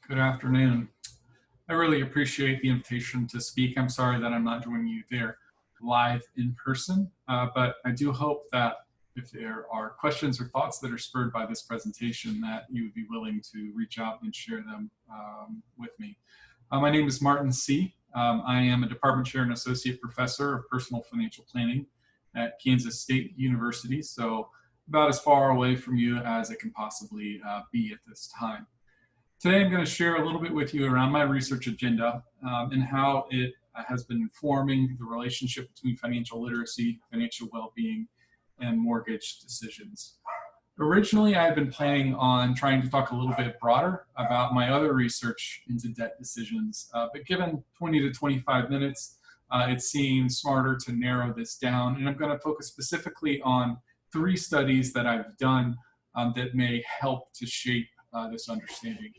Good afternoon. I really appreciate the invitation to speak. I'm sorry that I'm not joining you there live in person, but I do hope that if there are questions or thoughts that are spurred by this presentation, that you would be willing to reach out and share them with me. My name is Martin Seay. I am a department chair and associate professor of personal financial planning at Kansas State University, so about as far away from you as it can possibly be at this time. Today, I'm going to share a little bit with you around my research agenda and how it has been informing the relationship between financial literacy, financial well-being, and mortgage decisions. Originally, I had been planning on trying to talk a little bit broader about my other research into debt decisions, but given 20 to 25 minutes, it seemed smarter to narrow this down, and I'm going to focus specifically on 3 studies that I've done that may help to shape this understanding.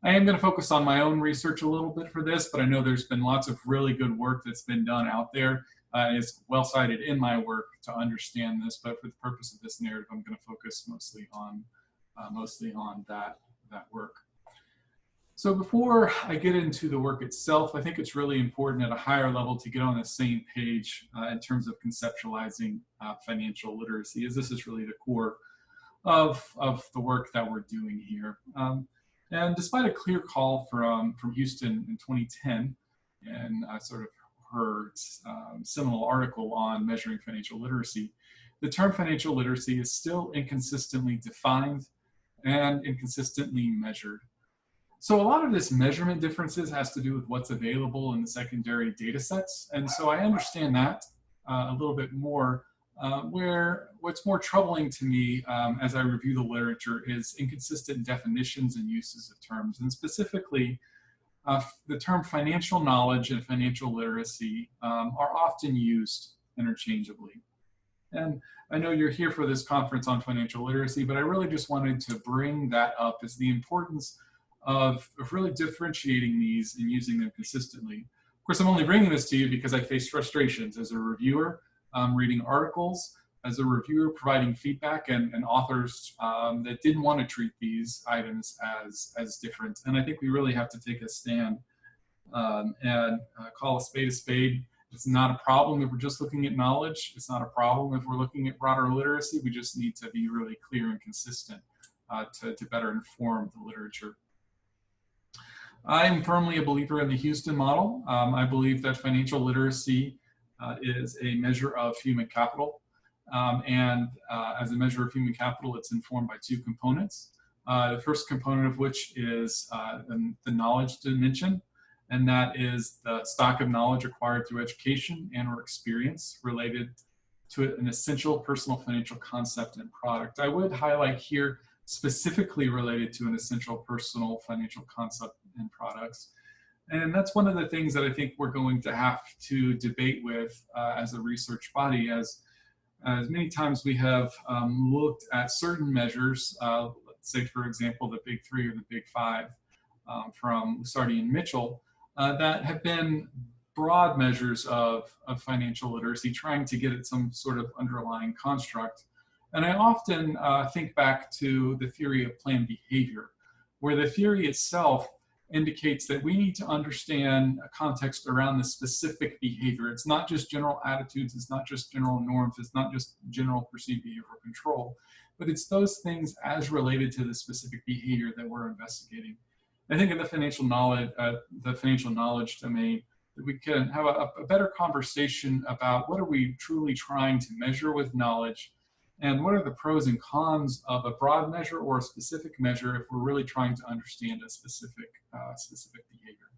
I am going to focus on my own research a little bit for this, but I know there's been lots of really good work that's been done out there. It's well cited in my work to understand this, but for the purpose of this narrative, I'm going to focus mostly on that work. So before I get into the work itself, I think it's really important at a higher level to get on the same page in terms of conceptualizing financial literacy, as this is really the core of the work that we're doing here. And despite a clear call from Houston in 2010 and sort of her seminal article on measuring financial literacy, the term financial literacy is still inconsistently defined and inconsistently measured. So a lot of this measurement differences has to do with what's available in the secondary data sets. And so I understand that a little bit more. Where what's more troubling to me as I review the literature is inconsistent definitions and uses of terms, and specifically the term financial knowledge and financial literacy are often used interchangeably. And I know you're here for this conference on financial literacy, but I really just wanted to bring that up as the importance of really differentiating these and using them consistently. Of course, I'm only bringing this to you because I face frustrations as a reviewer, reading articles, as a reviewer providing feedback, and authors that didn't want to treat these items as different. And I think we really have to take a stand and call a spade a spade. It's not a problem if we're just looking at knowledge. It's not a problem if we're looking at broader literacy. We just need to be really clear and consistent to better inform the literature. I am firmly a believer in the Houston model. I believe that financial literacy is a measure of human capital. And as a measure of human capital, it's informed by 2 components. The first component of which is the knowledge dimension, and that is the stock of knowledge acquired through education and or experience related to an essential personal financial concept and product. I would highlight here specifically related to an essential personal financial concept and products. And that's one of the things that I think we're going to have to debate with as a research body, as many times we have looked at certain measures, let's say, for example, the big 3 or the big 5 from Lusardi and Mitchell, that have been broad measures of financial literacy, trying to get at some sort of underlying construct. And I often think back to the theory of planned behavior, where the theory itself indicates that we need to understand a context around the specific behavior. It's not just general attitudes, it's not just general norms, it's not just general perceived behavioral control, but it's those things as related to the specific behavior that we're investigating. I think in the financial knowledge domain, that we can have a better conversation about what are we truly trying to measure with knowledge, and what are the pros and cons of a broad measure or a specific measure if we're really trying to understand a specific behavior.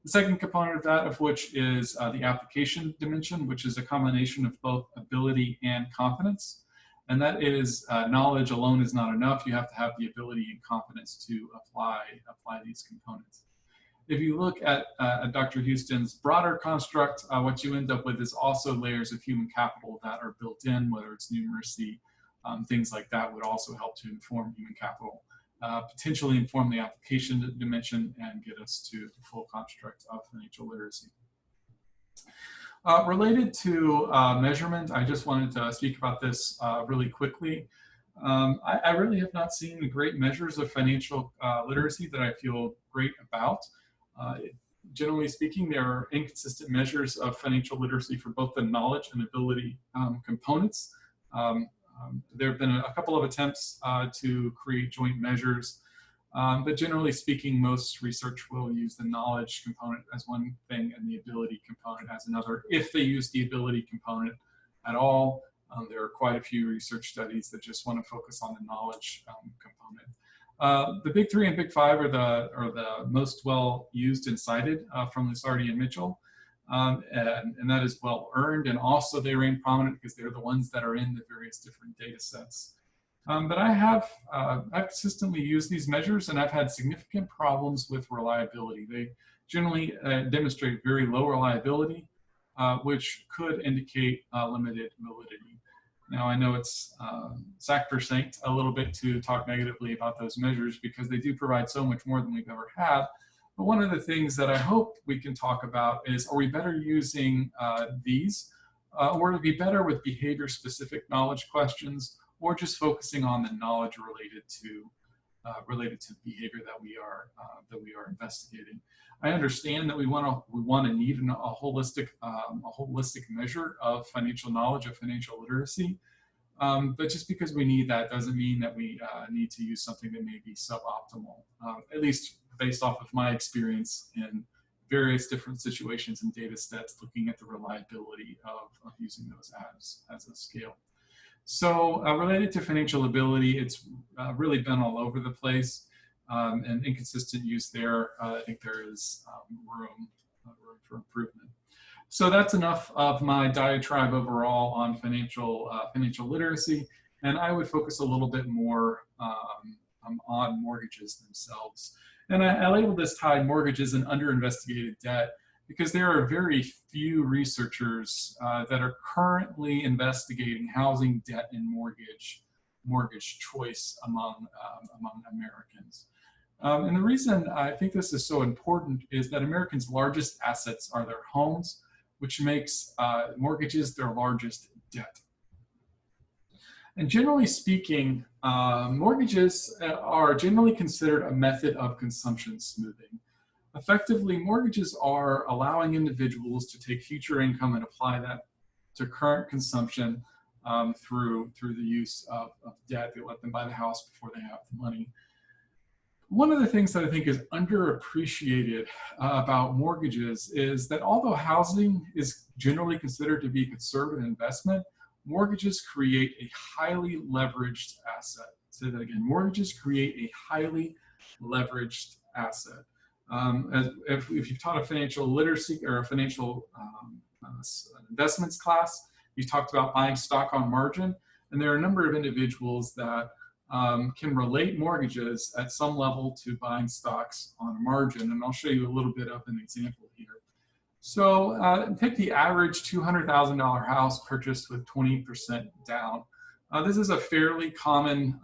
The second component of that, of which is the application dimension, which is a combination of both ability and confidence. And that is knowledge alone is not enough. You have to have the ability and confidence to apply these components. If you look at Dr. Houston's broader construct, what you end up with is also layers of human capital that are built in, whether it's numeracy, things like that would also help to inform human capital, potentially inform the application dimension and get us to the full construct of financial literacy. Related to measurement, I just wanted to speak about this really quickly. I really have not seen great measures of financial literacy that I feel great about. Uh, Generally speaking, there are inconsistent measures of financial literacy for both the knowledge and ability components. There have been a couple of attempts to create joint measures, but generally speaking, most research will use the knowledge component as one thing and the ability component as another, if they use the ability component at all. There are quite a few research studies that just want to focus on the knowledge component. The big three and big five are the most well used and cited from Lusardi and Mitchell, and that is well earned. And also they reign prominent because they're the ones that are in the various different data sets. But I've consistently used these measures, and I've had significant problems with reliability. They generally demonstrate very low reliability, which could indicate limited validity. Now, I know it's sacrosanct a little bit to talk negatively about those measures because they do provide so much more than we've ever had. But one of the things that I hope we can talk about is, are we better using these, or to be better with behavior-specific knowledge questions, or just focusing on the knowledge related to behavior that we are investigating. I understand that we want to need a holistic measure of financial knowledge, of financial literacy, but just because we need that doesn't mean that we need to use something that may be suboptimal. At least based off of my experience in various different situations and data sets, looking at the reliability of using those as a scale. So related to financial ability, it's really been all over the place, and inconsistent use there. I think there is room for improvement. So that's enough of my diatribe overall on financial literacy, and I would focus a little bit more on mortgages themselves. And I label this tied mortgages and under-investigated debt because there are very few researchers that are currently investigating housing, debt, and mortgage choice among Americans. And the reason I think this is so important is that Americans' largest assets are their homes, which makes mortgages their largest debt. And generally speaking, mortgages are generally considered a method of consumption smoothing. Effectively, mortgages are allowing individuals to take future income and apply that to current consumption through the use of debt. They let them buy the house before they have the money. One of the things that I think is underappreciated about mortgages is that although housing is generally considered to be a conservative investment, mortgages create a highly leveraged asset. Say that again, mortgages create a highly leveraged asset. If you've taught a financial literacy or a financial investments class, you talked about buying stock on margin, and there are a number of individuals that can relate mortgages at some level to buying stocks on a margin, and I'll show you a little bit of an example here. So take the average $200,000 house purchased with 20% down. This is a fairly common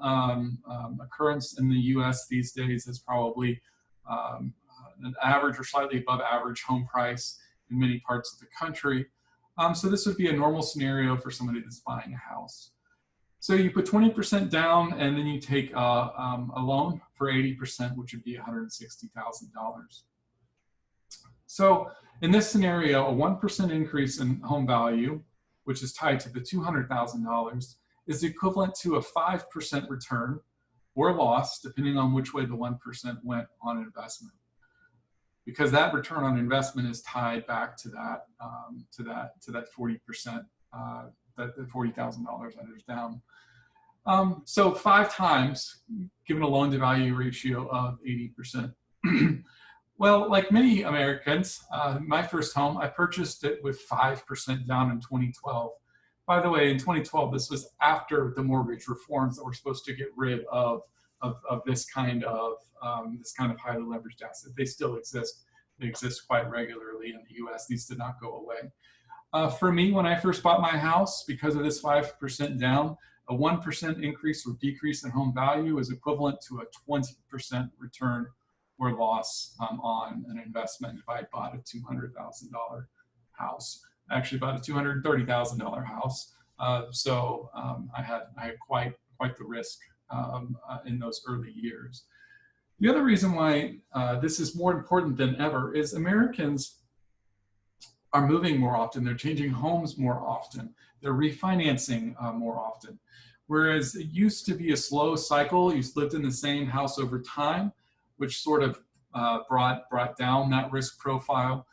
occurrence in the US these days. It's probably an average or slightly above average home price in many parts of the country. So this would be a normal scenario for somebody that's buying a house. So you put 20% down, and then you take a loan for 80%, which would be $160,000. So in this scenario, a 1% increase in home value, which is tied to the $200,000, is equivalent to a 5% return or loss, depending on which way the 1% went on investment. Because that return on investment is tied back to that 40%, that the $40,000 that is down. So 5 times, given a loan to value ratio of 80%. Well, like many Americans, my first home, I purchased it with 5% down in 2012. By the way, in 2012, this was after the mortgage reforms that were supposed to get rid of this kind of highly leveraged asset. They still exist. They exist quite regularly in the US. These did not go away. For me, when I first bought my house, because of this 5% down, a 1% increase or decrease in home value is equivalent to a 20% return or loss on an investment if I bought a $200,000 house. I actually bought a $230,000 house. So I had quite the risk in those early years. The other reason why this is more important than ever is Americans are moving more often. They're changing homes more often. They're refinancing more often. Whereas it used to be a slow cycle, you lived in the same house over time, which sort of brought down that risk profile.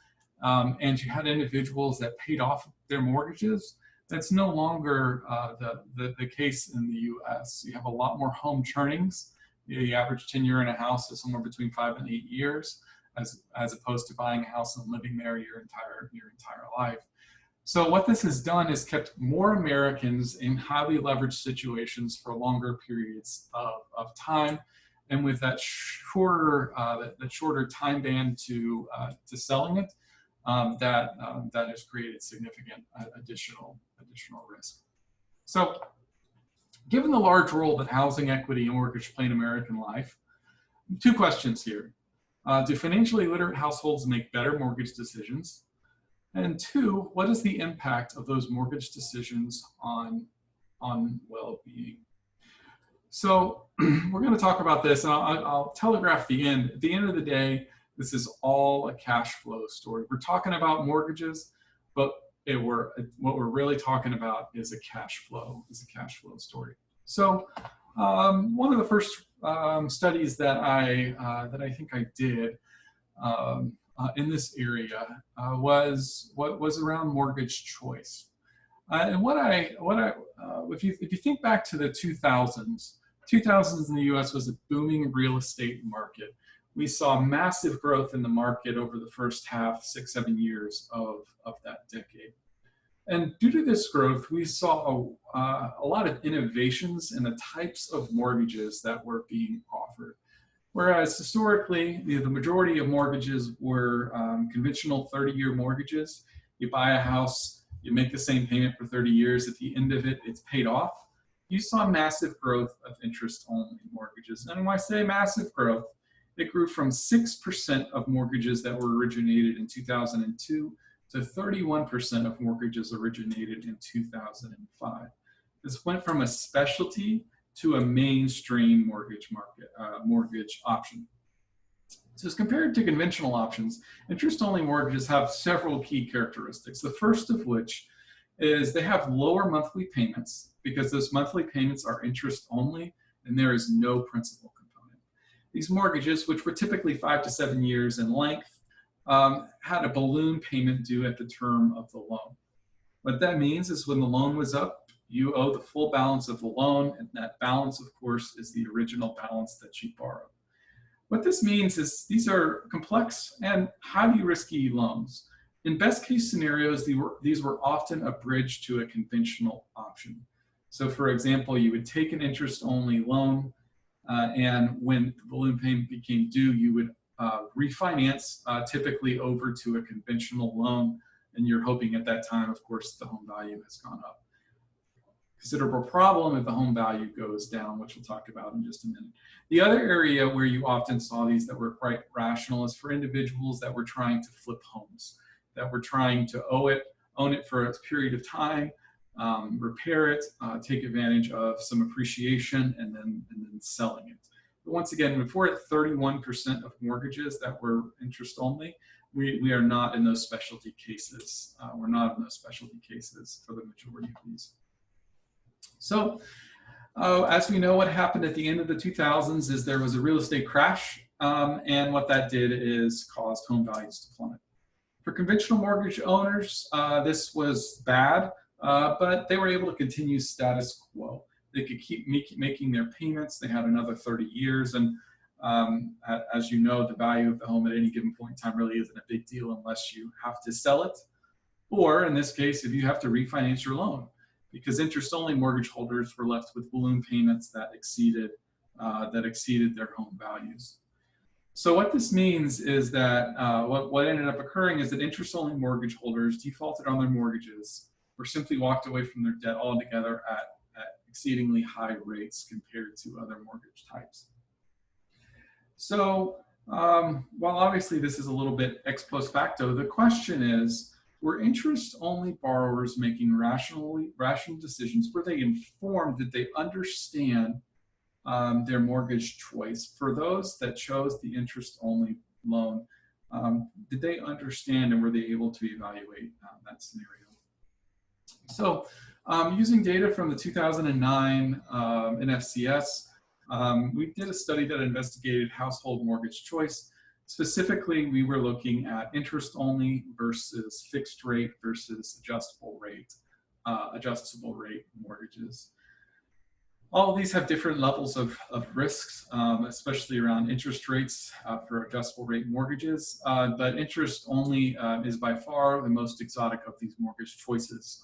And you had individuals that paid off their mortgages. That's no longer the case in the US. You have a lot more home turnings. The average tenure in a house is somewhere between 5 and 8 years, as opposed to buying a house and living there your entire life. So what this has done is kept more Americans in highly leveraged situations for longer periods of time, and with that shorter time band to selling it, that has created significant additional risk. So, given the large role that housing equity and mortgage play in American life, two questions here. Do financially literate households make better mortgage decisions? And two, what is the impact of those mortgage decisions on well-being? So we're going to talk about this, and I'll telegraph the end. At the end of the day, this is all a cash flow story. We're talking about mortgages, but what we're really talking about is a cash flow story. So one of the first studies that I think I did in this area was around mortgage choice. And if you think back to the 2000s in the U.S. was a booming real estate market. We saw massive growth in the market over the first 6-7 years of that decade. And due to this growth, we saw a lot of innovations in the types of mortgages that were being offered. Whereas historically, the majority of mortgages were conventional 30-year mortgages. You buy a house, you make the same payment for 30 years. At the end of it, it's paid off. You saw massive growth of interest-only mortgages. And when I say massive growth, it grew from 6% of mortgages that were originated in 2002 to 31% of mortgages originated in 2005. This went from a specialty to a mainstream mortgage option. So as compared to conventional options, interest-only mortgages have several key characteristics. The first of which is they have lower monthly payments because those monthly payments are interest-only and there is no principal component. These mortgages, which were typically 5 to 7 years in length, had a balloon payment due at the term of the loan. What that means is when the loan was up, you owe the full balance of the loan, and that balance, of course, is the original balance that you borrowed. What this means is these are complex and highly risky loans. In best case scenarios, these were often a bridge to a conventional option. So for example, you would take an interest-only loan, and when the balloon payment became due, you would refinance typically over to a conventional loan, and you're hoping at that time, of course, the home value has gone up. Considerable problem if the home value goes down, which we'll talk about in just a minute. The other area where you often saw these that were quite rational is for individuals that were trying to flip homes, that were trying to own it for a period of time, repair it, take advantage of some appreciation, and then selling it. But once again, if we're at 31% of mortgages that were interest only, we are not in those specialty cases. We're not in those specialty cases for the majority of these. So as we know, what happened at the end of the 2000s is there was a real estate crash, and what that did is caused home values to plummet. For conventional mortgage owners, this was bad, but they were able to continue status quo. They could keep making their payments. They had another 30 years, and as you know, the value of the home at any given point in time really isn't a big deal unless you have to sell it, or in this case, if you have to refinance your loan, because interest-only mortgage holders were left with balloon payments that exceeded their home values. So what this means is that what ended up occurring is that interest-only mortgage holders defaulted on their mortgages or simply walked away from their debt altogether at exceedingly high rates compared to other mortgage types. So while obviously this is a little bit ex post facto, the question is, Were interest-only borrowers making rational decisions? Were they informed? Did they understand their mortgage choice? For those that chose the interest-only loan, did they understand and were they able to evaluate that scenario? So using data from the 2009 NFCS, we did a study that investigated household mortgage choice. Specifically, we were looking at interest-only versus fixed rate versus adjustable rate mortgages. All of these have different levels of risks, especially around interest rates for adjustable rate mortgages. But interest only is by far the most exotic of these mortgage choices,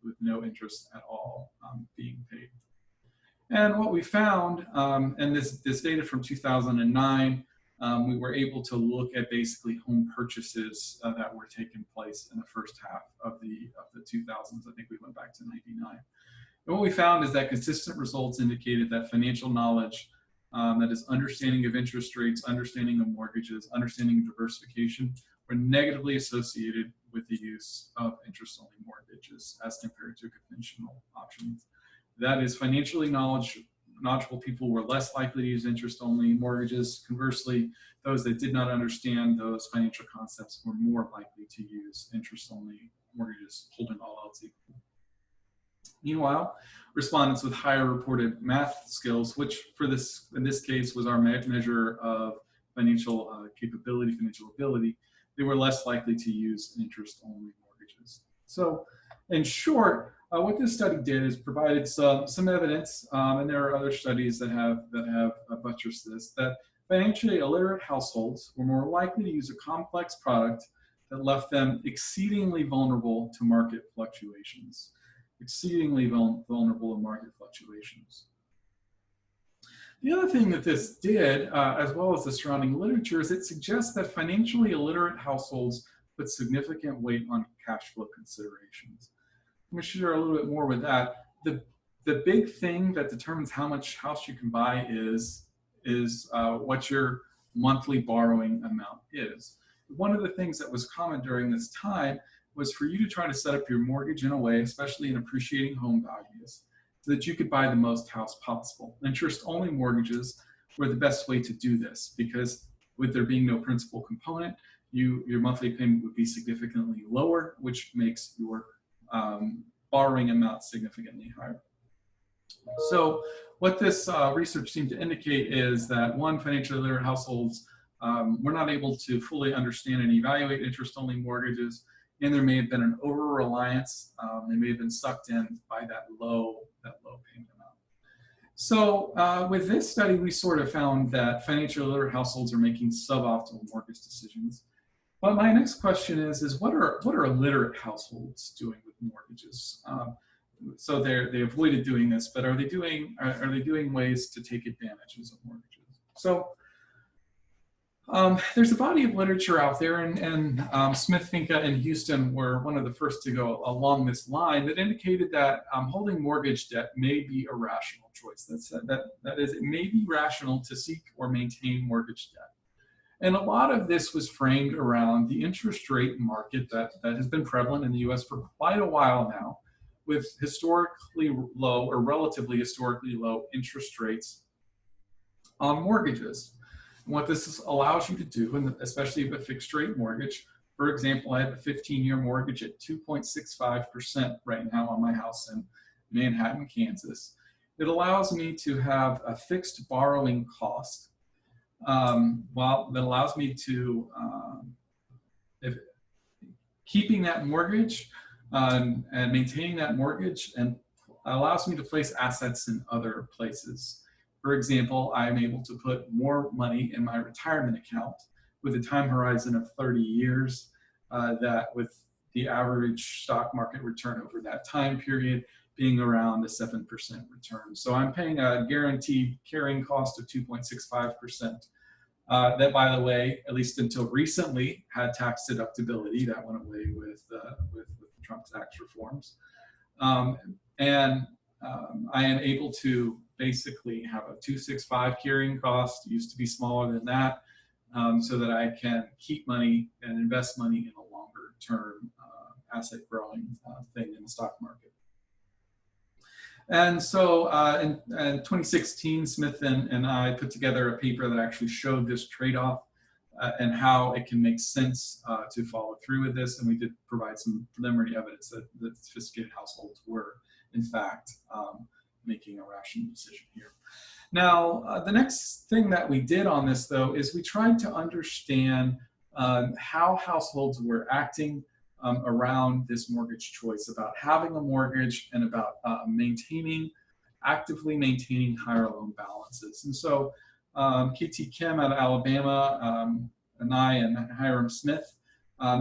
with no interest at all being paid. And what we found, and this data from 2009, we were able to look at basically home purchases that were taking place in the first half of the 2000s. I think we went back to 99. And what we found is that consistent results indicated that financial knowledge, that is understanding of interest rates, understanding of mortgages, understanding of diversification, were negatively associated with the use of interest-only mortgages as compared to conventional options. That is, financially knowledgeable people were less likely to use interest-only mortgages. Conversely, those that did not understand those financial concepts were more likely to use interest-only mortgages, holding all else equal. Meanwhile, respondents with higher reported math skills, which in this case was our measure of financial capability, financial ability, they were less likely to use interest-only mortgages. So in short, what this study did is provided some evidence, and there are other studies that have buttressed this, that financially illiterate households were more likely to use a complex product that left them exceedingly vulnerable to market fluctuations. Exceedingly vulnerable to market fluctuations. The other thing that this did, as well as the surrounding literature, is it suggests that financially illiterate households put significant weight on cash flow considerations. Let me share a little bit more with that. The big thing that determines how much house you can buy is what your monthly borrowing amount is. One of the things that was common during this time was for you to try to set up your mortgage in a way, especially in appreciating home values, so that you could buy the most house possible. Interest-only mortgages were the best way to do this because with there being no principal component, your monthly payment would be significantly lower, which makes your borrowing amount significantly higher. So what this research seemed to indicate is that, one, financially illiterate households were not able to fully understand and evaluate interest-only mortgages, and there may have been an over-reliance. They may have been sucked in by that low payment amount. So with this study, we sort of found that financially illiterate households are making suboptimal mortgage decisions. But my next question is what are illiterate households doing with mortgages? So they avoided doing this, but are they doing ways to take advantages of mortgages? So there's a body of literature out there, and Smith, Finca, and Houston were one of the first to go along this line that indicated that holding mortgage debt may be a rational choice. That is, it may be rational to seek or maintain mortgage debt. And a lot of this was framed around the interest rate market that has been prevalent in the US for quite a while now, with historically low or relatively historically low interest rates on mortgages. And what this allows you to do, and especially with a fixed rate mortgage, for example, I have a 15-year mortgage at 2.65% right now on my house in Manhattan, Kansas. It allows me to have a fixed borrowing cost. That allows me to, keeping that mortgage and maintaining that mortgage, and allows me to place assets in other places. For example, I'm able to put more money in my retirement account with a time horizon of 30 years, that with the average stock market return over that time period being around a 7% return. So I'm paying a guaranteed carrying cost of 2.65%. That, by the way, at least until recently, had tax deductibility. That went away with Trump tax reforms. I am able to basically have a 2.65 carrying cost. It used to be smaller than that, so that I can keep money and invest money in a longer term asset growing thing in the stock market. And so in 2016, Smith and I put together a paper that actually showed this trade-off and how it can make sense to follow through with this. And we did provide some preliminary evidence that sophisticated households were, in fact, making a rational decision here. Now, the next thing that we did on this, though, is we tried to understand how households were acting around this mortgage choice, about having a mortgage and about actively maintaining higher loan balances. And so KT Kim out of Alabama and I and Hiram Smith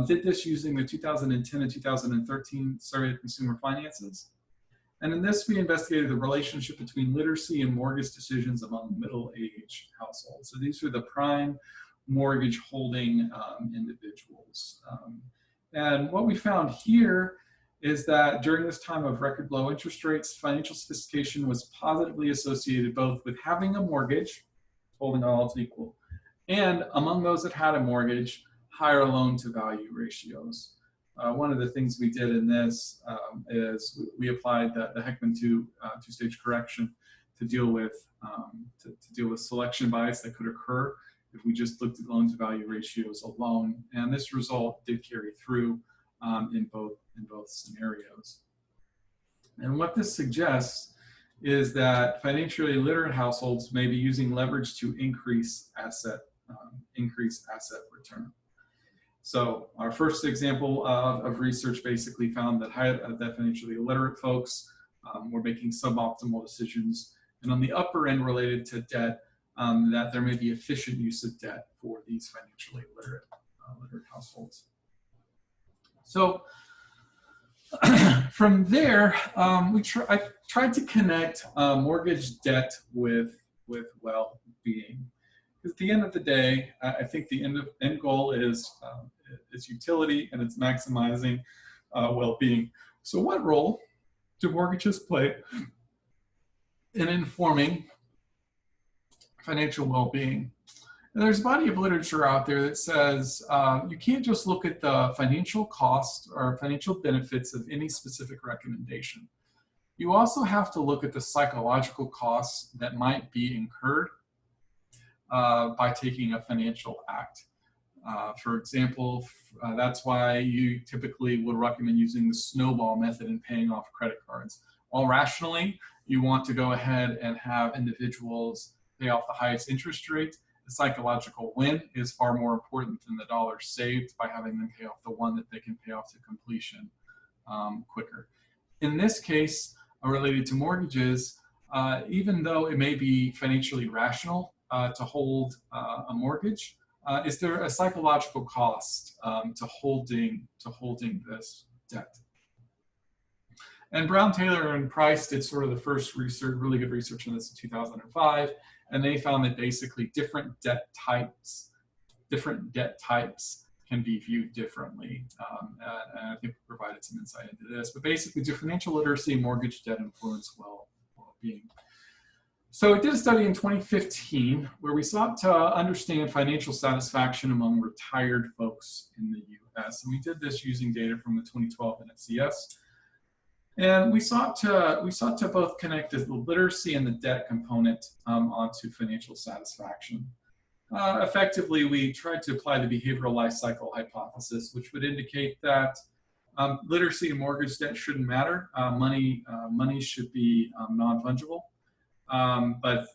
did this using the 2010 and 2013 Survey of Consumer Finances. And in this, we investigated the relationship between literacy and mortgage decisions among middle-aged households. So these are the prime mortgage holding individuals. And what we found here is that during this time of record low interest rates, financial sophistication was positively associated both with having a mortgage, holding all else equal, and among those that had a mortgage, higher loan to value ratios. One of the things we did in this is we applied the Heckman two-stage correction to deal with selection bias that could occur if we just looked at loan to value ratios alone. And this result did carry through in both scenarios. And what this suggests is that financially literate households may be using leverage to increase asset return. So our first example of research basically found that financially illiterate folks were making suboptimal decisions, and on the upper end related to debt, that there may be efficient use of debt for these financially literate households. So from there, I tried to connect mortgage debt with well-being. Because at the end of the day, I think the end goal is its utility and it's maximizing well-being. So what role do mortgages play in informing financial well-being? And there's a body of literature out there that says you can't just look at the financial cost or financial benefits of any specific recommendation. You also have to look at the psychological costs that might be incurred by taking a financial act. For example, that's why you typically would recommend using the snowball method in paying off credit cards. While rationally, you want to go ahead and have individuals pay off the highest interest rate, the psychological win is far more important than the dollars saved by having them pay off the one that they can pay off to completion quicker. In this case, related to mortgages, even though it may be financially rational to hold a mortgage, is there a psychological cost to holding this debt? And Brown, Taylor, and Price did sort of the first research, really good research on this in 2005, and they found that basically different debt types can be viewed differently. And I think we provided some insight into this, but basically do financial literacy and mortgage debt influence well-being? So we did a study in 2015 where we sought to understand financial satisfaction among retired folks in the US. And we did this using data from the 2012 NFCS. And we sought to both connect the literacy and the debt component onto financial satisfaction. Effectively, we tried to apply the behavioral life cycle hypothesis, which would indicate that literacy and mortgage debt shouldn't matter. Money should be non-fungible. But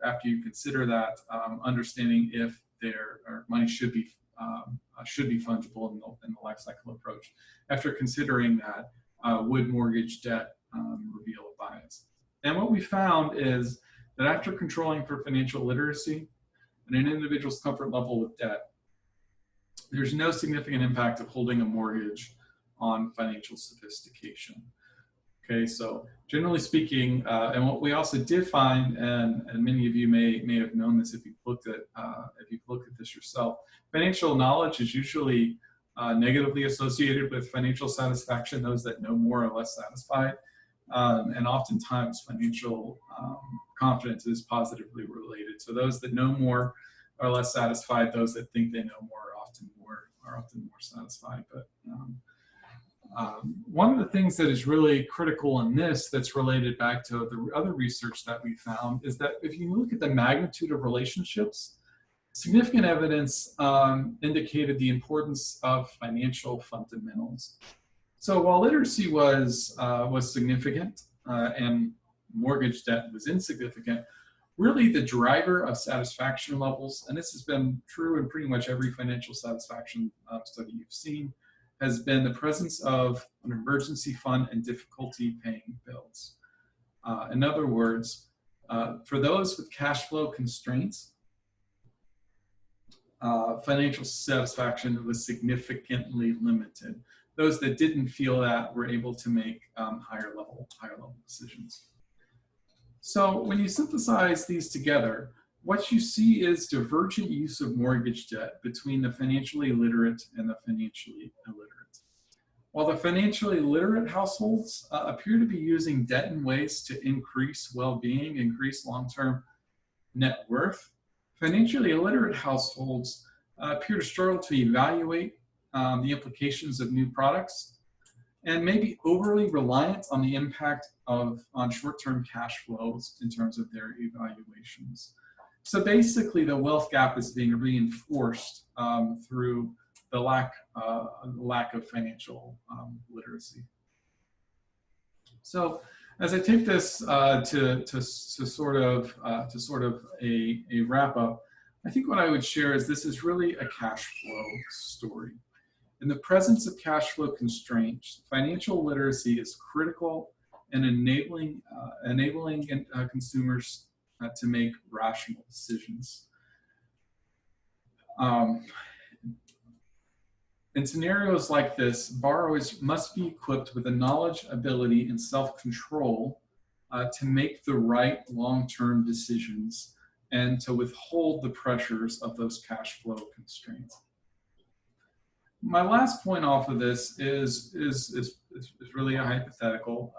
after you consider that, understanding if money should be fungible in the life cycle approach. After considering that, would mortgage debt reveal a bias? And what we found is that after controlling for financial literacy and an individual's comfort level with debt, there's no significant impact of holding a mortgage on financial sophistication. Okay, so generally speaking, and what we also did find, and many of you may have known this if you've looked at this yourself, financial knowledge is usually negatively associated with financial satisfaction. Those that know more are less satisfied, and oftentimes financial confidence is positively related. So those that know more are less satisfied. Those that think they know more are often more satisfied. But One of the things that is really critical in this, that's related back to the other research that we found, is that if you look at the magnitude of relationships, significant evidence indicated the importance of financial fundamentals. So while literacy was significant and mortgage debt was insignificant, really the driver of satisfaction levels, and this has been true in pretty much every financial satisfaction study you've seen, has been the presence of an emergency fund and difficulty paying bills. In other words, for those with cash flow constraints, financial satisfaction was significantly limited. Those that didn't feel that were able to make higher level decisions. So when you synthesize these together, what you see is divergent use of mortgage debt between the financially literate and the financially illiterate. While the financially literate households appear to be using debt in ways to increase well-being, increase long-term net worth, financially illiterate households appear to struggle to evaluate the implications of new products and may be overly reliant on the impact on short-term cash flows in terms of their evaluations. So basically, the wealth gap is being reinforced through the lack of financial literacy. So, as I take this to sort of a wrap up, I think what I would share is this is really a cash flow story. In the presence of cash flow constraints, financial literacy is critical in enabling consumers to make rational decisions. In scenarios like this, borrowers must be equipped with the knowledge, ability, and self-control to make the right long-term decisions and to withhold the pressures of those cash flow constraints. My last point off of this is really a hypothetical.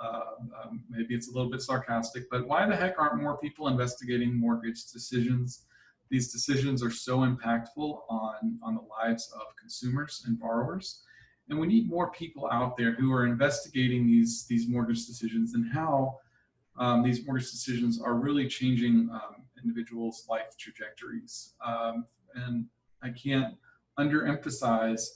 Maybe it's a little bit sarcastic, but why the heck aren't more people investigating mortgage decisions? These decisions are so impactful on the lives of consumers and borrowers. And we need more people out there who are investigating these mortgage decisions and how these mortgage decisions are really changing individuals' life trajectories. And I can't underemphasize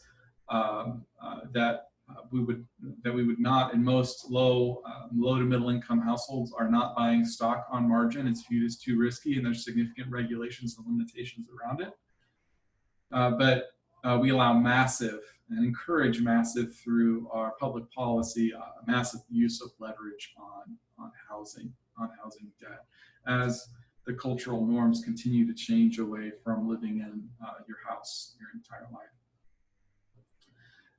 that we would not, in most low to middle income households, are not buying stock on margin. It's viewed as too risky, and there's significant regulations and limitations around it. But we allow massive and encourage massive through our public policy, massive use of leverage on housing debt, as the cultural norms continue to change away from living in your house your entire life.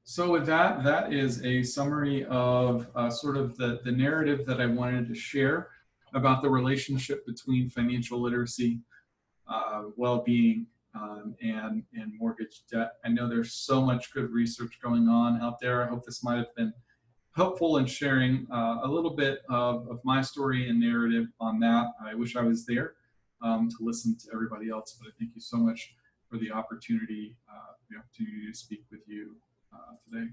So with that, that is a summary of sort of the narrative that I wanted to share about the relationship between financial literacy, well-being, and mortgage debt. I know there's so much good research going on out there. I hope this might have been helpful in sharing a little bit of my story and narrative on that. I wish I was there to listen to everybody else, but I thank you so much for the opportunity to speak with you today.